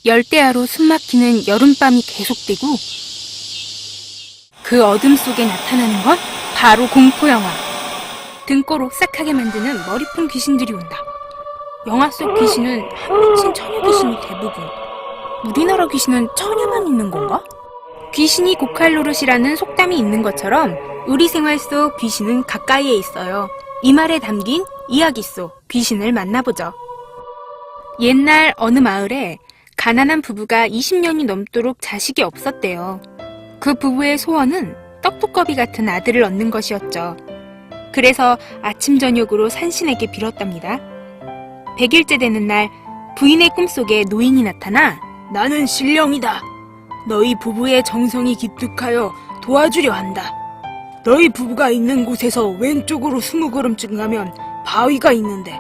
열대야로 숨막히는 여름밤이 계속되고 그 어둠 속에 나타나는 건 바로 공포영화. 등골 오싹하게 만드는 머리푼 귀신들이 온다. 영화 속 귀신은 한민신 처녀 귀신이 대부분. 우리나라 귀신은 처녀만 있는 건가? 귀신이 고칼 노릇이라는 속담이 있는 것처럼 우리 생활 속 귀신은 가까이에 있어요. 이 말에 담긴 이야기 속 귀신을 만나보죠. 옛날 어느 마을에 가난한 부부가 20년이 넘도록 자식이 없었대요. 그 부부의 소원은 떡두꺼비 같은 아들을 얻는 것이었죠. 그래서 아침 저녁으로 산신에게 빌었답니다. 100일째 되는 날 부인의 꿈속에 노인이 나타나 나는 신령이다. 너희 부부의 정성이 기특하여 도와주려 한다. 너희 부부가 있는 곳에서 왼쪽으로 20걸음쯤 가면 바위가 있는데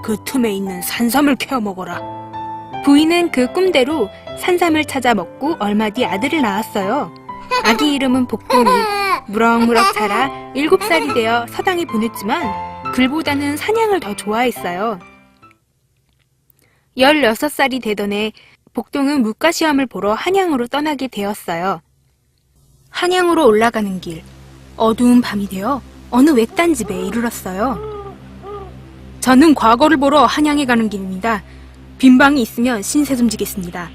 그 틈에 있는 산삼을 캐어 먹어라. 부인은 그 꿈대로 산삼을 찾아 먹고 얼마 뒤 아들을 낳았어요. 아기 이름은 복동이. 무럭무럭 자라 7살이 되어 서당에 보냈지만 글보다는 사냥을 더 좋아했어요. 16살이 되던 해 복동은 문과시험을 보러 한양으로 떠나게 되었어요. 한양으로 올라가는 길, 어두운 밤이 되어 어느 외딴 집에 이르렀어요. 저는 과거를 보러 한양에 가는 길입니다. 빈 방이 있으면 신세 좀 지겠습니다.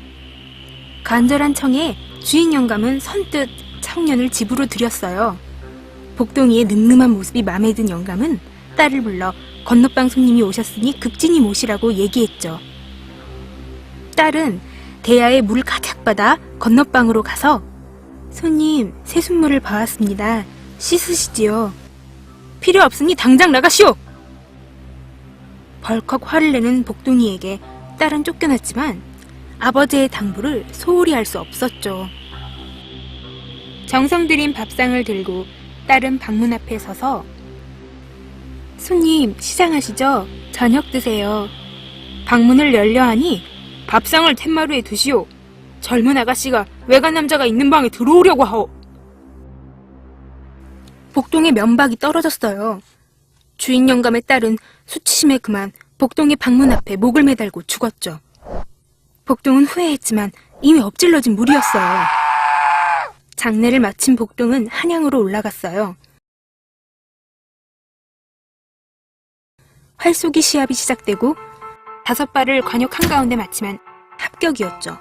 간절한 청에 주인 영감은 선뜻 청년을 집으로 들였어요. 복동이의 늠름한 모습이 마음에 든 영감은 딸을 불러 건너방 손님이 오셨으니 급진히 모시라고 얘기했죠. 딸은 대야에 물 가득 받아 건너방으로 가서 손님, 새순물을 봐왔습니다. 씻으시지요. 필요 없으니 당장 나가시오! 벌컥 화를 내는 복동이에게 딸은 쫓겨났지만 아버지의 당부를 소홀히 할 수 없었죠. 정성 들인 밥상을 들고 딸은 방문 앞에 서서 손님, 시장하시죠? 저녁 드세요. 방문을 열려 하니 밥상을 텐마루에 두시오. 젊은 아가씨가 외간 남자가 있는 방에 들어오려고 하오. 복동의 면박이 떨어졌어요. 주인 영감의 딸은 수치심에 그만 복동의 방문 앞에 목을 매달고 죽었죠. 복동은 후회했지만 이미 엎질러진 물이었어요. 장례를 마친 복동은 한양으로 올라갔어요. 활쏘기 시합이 시작되고 5발을 관역 한가운데 맞히면 합격이었죠.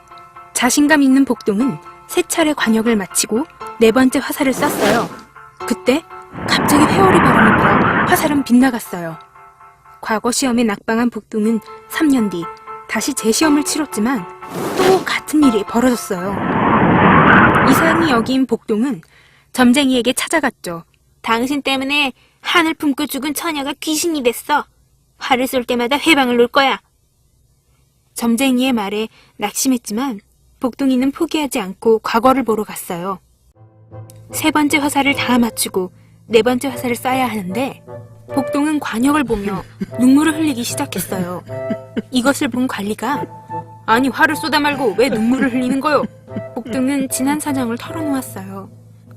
자신감 있는 복동은 3차례 관역을 마치고 4번째 화살을 쐈어요. 그때 갑자기 회오리 바람이 불어 화살은 빗나갔어요. 과거 시험에 낙방한 복동은 3년 뒤 다시 재시험을 치렀지만 또 같은 일이 벌어졌어요. 이상히 여긴 복동은 점쟁이에게 찾아갔죠. 당신 때문에 한을 품고 죽은 처녀가 귀신이 됐어. 활을 쏠 때마다 회방을 놓을 거야. 점쟁이의 말에 낙심했지만 복동이는 포기하지 않고 과거를 보러 갔어요. 3번째 화살을 다 맞추고 4번째 화살을 쏴야 하는데 복동은 관역을 보며 눈물을 흘리기 시작했어요. 이것을 본 관리가 아니 활을 쏘다 말고 왜 눈물을 흘리는 거요? 복동은 지난 사정을 털어놓았어요.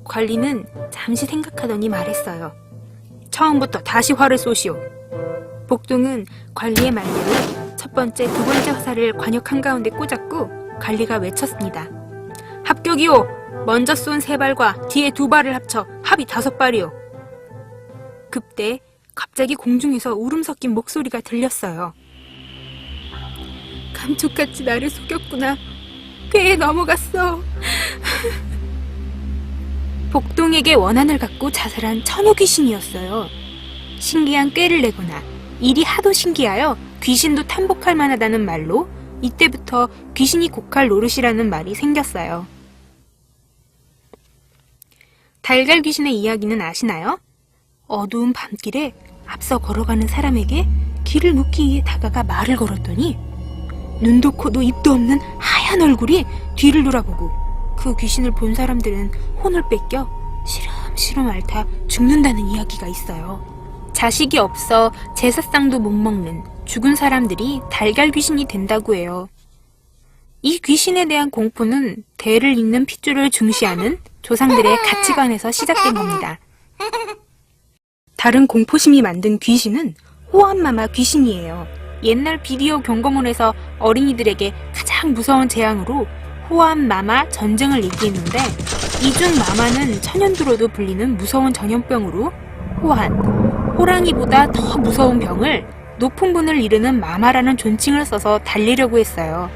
관리는 잠시 생각하더니 말했어요. 처음부터 다시 활을 쏘시오. 복동은 관리의 말대로 첫 번째, 2번째 화살을 관역 한가운데 꽂았고 관리가 외쳤습니다. 합격이오! 먼저 쏜 3발과 뒤에 2발을 합쳐 합이 5발이오. 그때 갑자기 공중에서 울음 섞인 목소리가 들렸어요. 감쪽같이 나를 속였구나. 꾀에 넘어갔어. 복동에게 원한을 갖고 자살한 처녀 귀신이었어요. 신기한 꾀를 내거나 일이 하도 신기하여 귀신도 탐복할 만하다는 말로 이때부터 귀신이 고칼 노릇이라는 말이 생겼어요. 달걀 귀신의 이야기는 아시나요? 어두운 밤길에 앞서 걸어가는 사람에게 길을 묻기 위해 다가가 말을 걸었더니 눈도 코도 입도 없는 하얀 얼굴이 뒤를 돌아보고 그 귀신을 본 사람들은 혼을 뺏겨 시름시름 앓다 죽는다는 이야기가 있어요. 자식이 없어 제사상도 못 먹는 죽은 사람들이 달걀 귀신이 된다고 해요. 이 귀신에 대한 공포는 대를 잇는 핏줄을 중시하는 조상들의 가치관에서 시작된 겁니다. 다른 공포심이 만든 귀신은 호암마마 귀신이에요. 옛날 비디오 경고문에서 어린이들에게 가장 무서운 재앙으로 호암 마마 전쟁을 얘기했는데, 이중 마마는 천연두로도 불리는 무서운 전염병으로 호환, 호랑이보다 더 무서운 병을 높은 분을 이르는 마마라는 존칭을 써서 달래려고 했어요.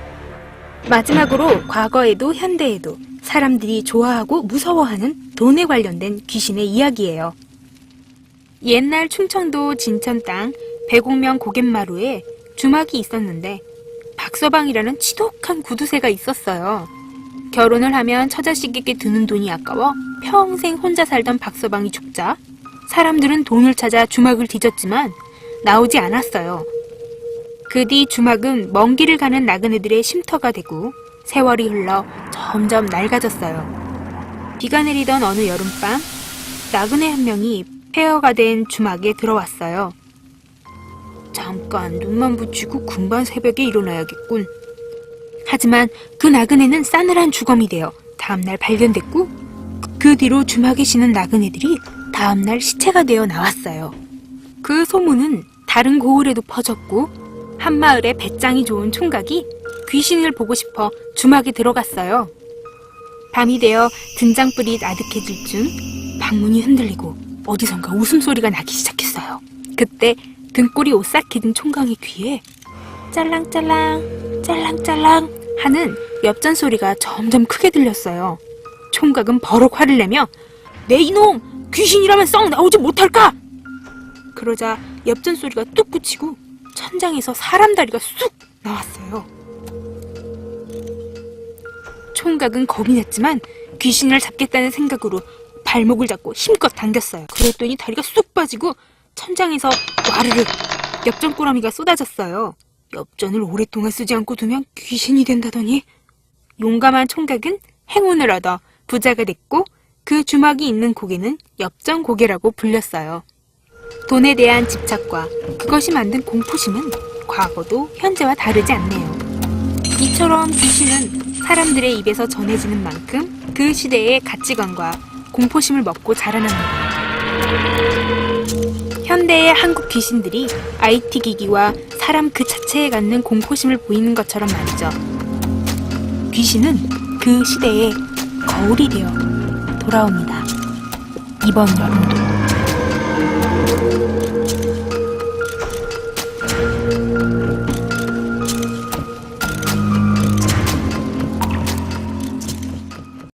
마지막으로 과거에도 현대에도 사람들이 좋아하고 무서워하는 돈에 관련된 귀신의 이야기예요. 옛날 충청도 진천 땅 배곡면 고갯마루에 주막이 있었는데 박서방이라는 지독한 구두쇠가 있었어요. 결혼을 하면 처자식에게 드는 돈이 아까워 평생 혼자 살던 박서방이 죽자 사람들은 돈을 찾아 주막을 뒤졌지만 나오지 않았어요. 그 뒤 주막은 먼 길을 가는 나그네들의 쉼터가 되고 세월이 흘러 점점 낡아졌어요. 비가 내리던 어느 여름밤, 나그네 한 명이 폐허가 된 주막에 들어왔어요. 잠깐 눈만 붙이고 금방 새벽에 일어나야겠군. 하지만 그 나그네는 싸늘한 주검이 되어 다음날 발견됐고, 그 뒤로 주막에 쉬는 나그네들이 다음날 시체가 되어 나왔어요. 그 소문은 다른 고을에도 퍼졌고, 한 마을의 배짱이 좋은 총각이 귀신을 보고 싶어 주막에 들어갔어요. 밤이 되어 등장불이 아득해질 쯤 방문이 흔들리고 어디선가 웃음소리가 나기 시작했어요. 그때 등골이 오싹해 든 총각의 귀에 짤랑짤랑 짤랑짤랑 하는 엽전 소리가 점점 크게 들렸어요. 총각은 버럭 화를 내며 내 이놈! 귀신이라면 썩 나오지 못할까? 그러자 엽전 소리가 뚝 그치고 천장에서 사람 다리가 쑥 나왔어요. 총각은 겁이 났지만 귀신을 잡겠다는 생각으로 발목을 잡고 힘껏 당겼어요. 그랬더니 다리가 쑥 빠지고 천장에서 와르르 엽전 꾸러미가 쏟아졌어요. 엽전을 오랫동안 쓰지 않고 두면 귀신이 된다더니. 용감한 총각은 행운을 얻어 부자가 됐고 그 주막이 있는 고개는 엽전 고개라고 불렸어요. 돈에 대한 집착과 그것이 만든 공포심은 과거도 현재와 다르지 않네요. 이처럼 귀신은 사람들의 입에서 전해지는 만큼 그 시대의 가치관과 공포심을 먹고 자라납니다. 현대의 한국 귀신들이 IT 기기와 사람 그 자체에 갖는 공포심을 보이는 것처럼 말이죠. 귀신은 그 시대의 거울이 되어 돌아옵니다. 이번 여름도.